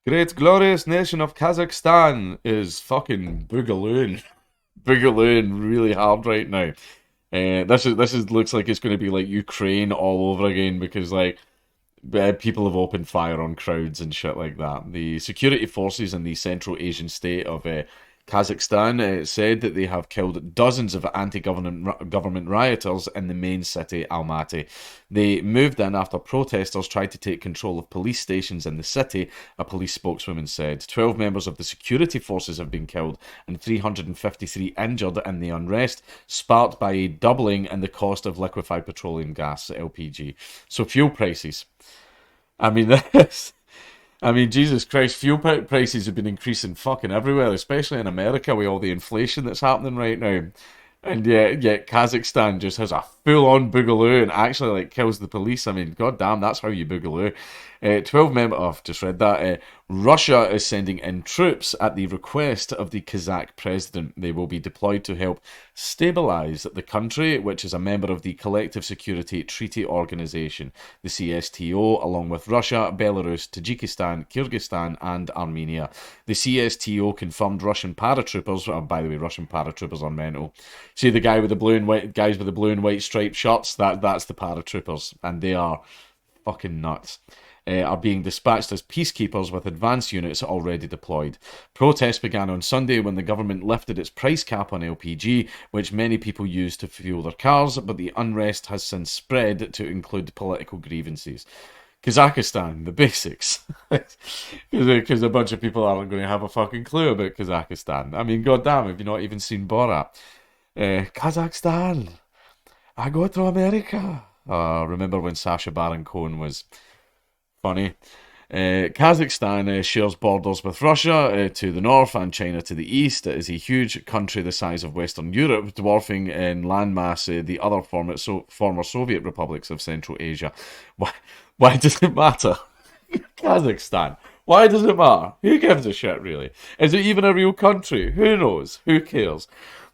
Great glorious nation of Kazakhstan is fucking boogalooing. Boogalooing really hard right now. This is looks like it's going to be like Ukraine all over again because people have opened fire on crowds and shit like that. The security forces in the Central Asian state of Kazakhstan said that they have killed dozens of anti-government rioters in the main city, Almaty. They moved in after protesters tried to take control of police stations in the city, a police spokeswoman said. 12 members of the security forces have been killed and 353 injured in the unrest, sparked by a doubling in the cost of liquefied petroleum gas, LPG. So fuel prices. I mean, this. I mean, Jesus Christ, fuel prices have been increasing fucking everywhere, especially in America with all the inflation that's happening right now. And yet Kazakhstan just has a full-on boogaloo and actually kills the police. I mean, god damn, that's how you boogaloo. 12 members. Oh, I've just read that. Russia is sending in troops at the request of the Kazakh president. They will be deployed to help stabilize the country, which is a member of the Collective Security Treaty Organization, the CSTO, along with Russia, Belarus, Tajikistan, Kyrgyzstan, and Armenia. The CSTO confirmed Russian paratroopers. Oh, by the way, Russian paratroopers are mental. See the guy with the blue and white guys with the blue and white striped shirts? That's the paratroopers, and they are fucking nuts. Are being dispatched as peacekeepers with advanced units already deployed. Protests began on Sunday when the government lifted its price cap on LPG, which many people use to fuel their cars, but the unrest has since spread to include political grievances. Kazakhstan, the basics. Because a bunch of people aren't going to have a fucking clue about Kazakhstan. I mean, goddamn, have you not even seen Borat? Kazakhstan, I go to America. Remember when Sacha Baron Cohen was funny? Kazakhstan shares borders with Russia to the north and China to the east. It is a huge country the size of Western Europe, dwarfing in landmass the other former Soviet republics of Central Asia. Why does it matter? Kazakhstan. Why does it matter? Who gives a shit, really? Is it even a real country? Who knows? Who cares?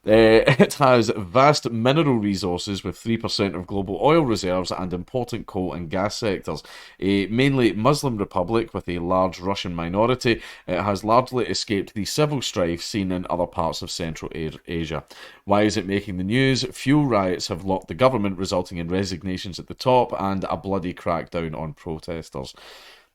It has vast mineral resources with 3% of global oil reserves and important coal and gas sectors. A mainly Muslim republic with a large Russian minority, it has largely escaped the civil strife seen in other parts of Central Asia. Why is it making the news? Fuel riots have locked the government, resulting in resignations at the top and a bloody crackdown on protesters.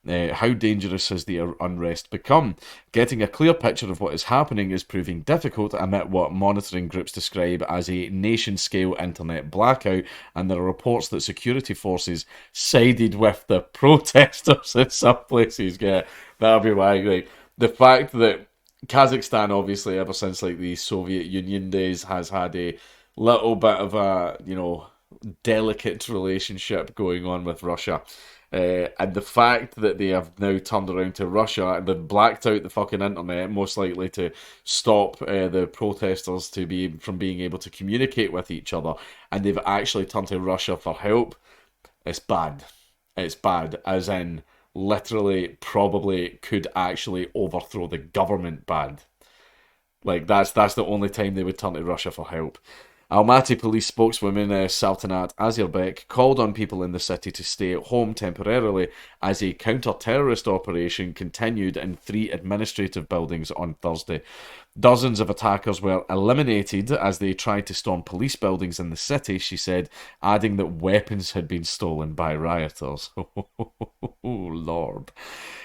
How dangerous has the unrest become? Getting a clear picture of what is happening is proving difficult amid what monitoring groups describe as a nation-scale internet blackout, and there are reports that security forces sided with the protesters in some places. Yeah, that'll be why. The fact that Kazakhstan, obviously, ever since the Soviet Union days, has had a little bit of a delicate relationship going on with Russia. And the fact that they have now turned around to Russia and they've blacked out the fucking internet, most likely to stop the protesters from being able to communicate with each other, and they've actually turned to Russia for help. It's bad. It's bad, as in literally probably could actually overthrow the government. Bad. That's the only time they would turn to Russia for help. Almaty police spokeswoman Saltanat Azerbek called on people in the city to stay at home temporarily as a counter-terrorist operation continued in 3 administrative buildings on Thursday. Dozens of attackers were eliminated as they tried to storm police buildings in the city, she said, adding that weapons had been stolen by rioters. Oh, Lord.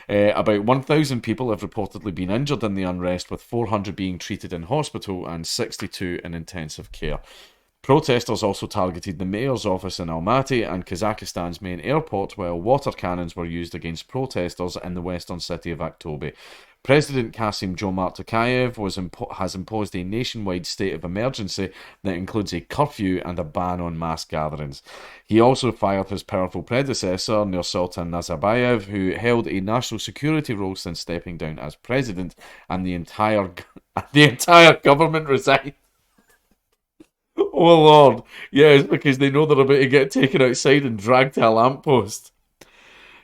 About 1,000 people have reportedly been injured in the unrest, with 400 being treated in hospital and 62 in intensive care. Protesters also targeted the mayor's office in Almaty and Kazakhstan's main airport, while water cannons were used against protesters in the western city of Aktobe. President Kassym-Jomart Tokayev has imposed a nationwide state of emergency that includes a curfew and a ban on mass gatherings. He also fired his powerful predecessor, Nursultan Nazarbayev, who held a national security role since stepping down as president, and the entire government resigned. Oh Lord, yes, because they know they're about to get taken outside and dragged to a lamppost.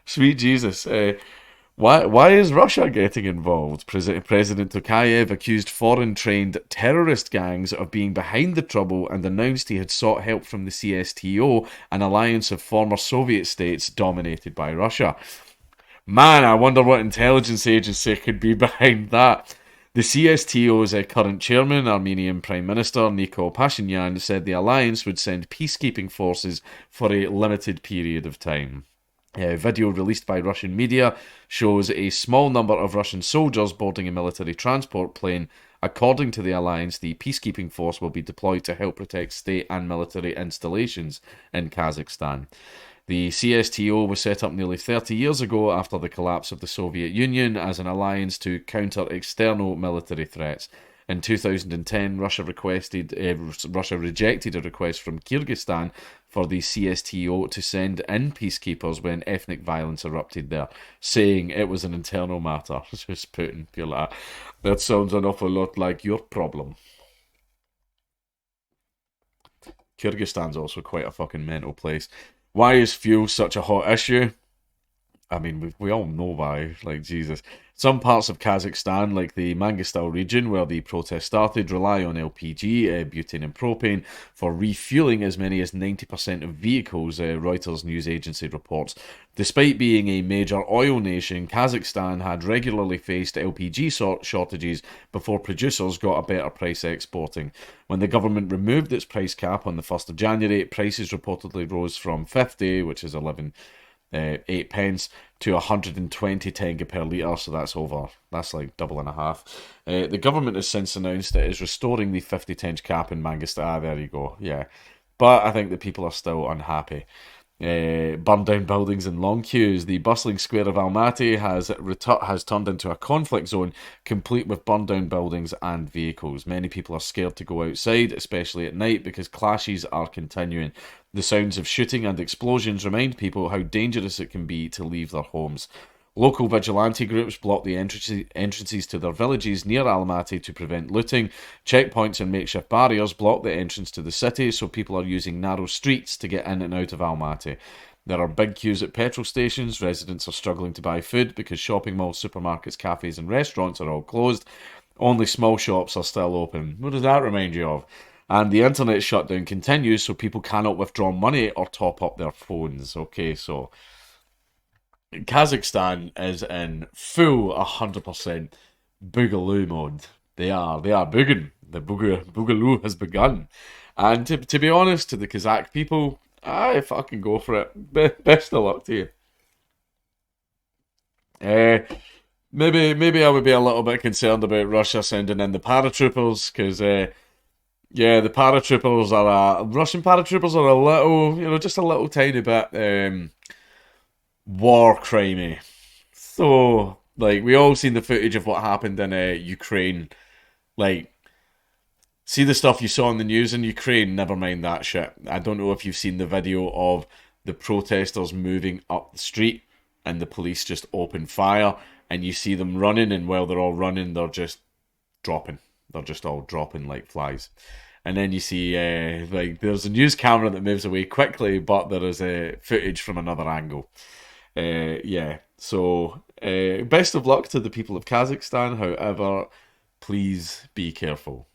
Sweet Jesus. Why is Russia getting involved? President Tokayev accused foreign-trained terrorist gangs of being behind the trouble and announced he had sought help from the CSTO, an alliance of former Soviet states dominated by Russia. Man, I wonder what intelligence agency could be behind that. The CSTO's current chairman, Armenian Prime Minister Nikol Pashinyan, said the alliance would send peacekeeping forces for a limited period of time. A video released by Russian media shows a small number of Russian soldiers boarding a military transport plane. According to the alliance, the peacekeeping force will be deployed to help protect state and military installations in Kazakhstan. The CSTO was set up nearly 30 years ago after the collapse of the Soviet Union as an alliance to counter external military threats. In 2010, Russia rejected a request from Kyrgyzstan for the CSTO to send in peacekeepers when ethnic violence erupted there, saying it was an internal matter. Just Putin, you're like, that sounds an awful lot like your problem. Kyrgyzstan's also quite a fucking mental place. Why is fuel such a hot issue? I mean, we all know why, like, Jesus. Some parts of Kazakhstan, like the Mangostal region where the protest started, rely on LPG, butane and propane, for refueling as many as 90% of vehicles, Reuters news agency reports. Despite being a major oil nation, Kazakhstan had regularly faced LPG shortages before producers got a better price exporting. When the government removed its price cap on the 1st of January, prices reportedly rose from 50, which is 8 pence, to 120 tenge per litre, so that's like double and a half. The government has since announced it is restoring the 50 tenge cap in Mangostal. There you go, yeah. But I think the people are still unhappy. Burned down buildings and long queues. The bustling square of Almaty has turned into a conflict zone, complete with burned down buildings and vehicles. Many people are scared to go outside, especially at night, because clashes are continuing. The sounds of shooting and explosions remind people how dangerous it can be to leave their homes. Local vigilante groups block the entrances to their villages near Almaty to prevent looting. Checkpoints and makeshift barriers block the entrance to the city, so people are using narrow streets to get in and out of Almaty. There are big queues at petrol stations. Residents are struggling to buy food because shopping malls, supermarkets, cafes and restaurants are all closed. Only small shops are still open. What does that remind you of? And the internet shutdown continues, so people cannot withdraw money or top up their phones. Okay, so Kazakhstan is in full 100% Boogaloo mode. They are booging. The Boogaloo has begun. And to be honest, to the Kazakh people, I fucking go for it. Best of luck to you. Maybe I would be a little bit concerned about Russia sending in the paratroopers, because yeah, the Russian paratroopers are a little, just a little tiny bit war crimey. So, like, we all seen the footage of what happened in Ukraine. Like, see the stuff you saw in the news in Ukraine, never mind that shit. I don't know if you've seen the video of the protesters moving up the street and the police just open fire, and you see them running, and while they're all running, they're just dropping. They're just all dropping like flies. And then you see, there's a news camera that moves away quickly, but there is footage from another angle. Yeah, so best of luck to the people of Kazakhstan. However, please be careful.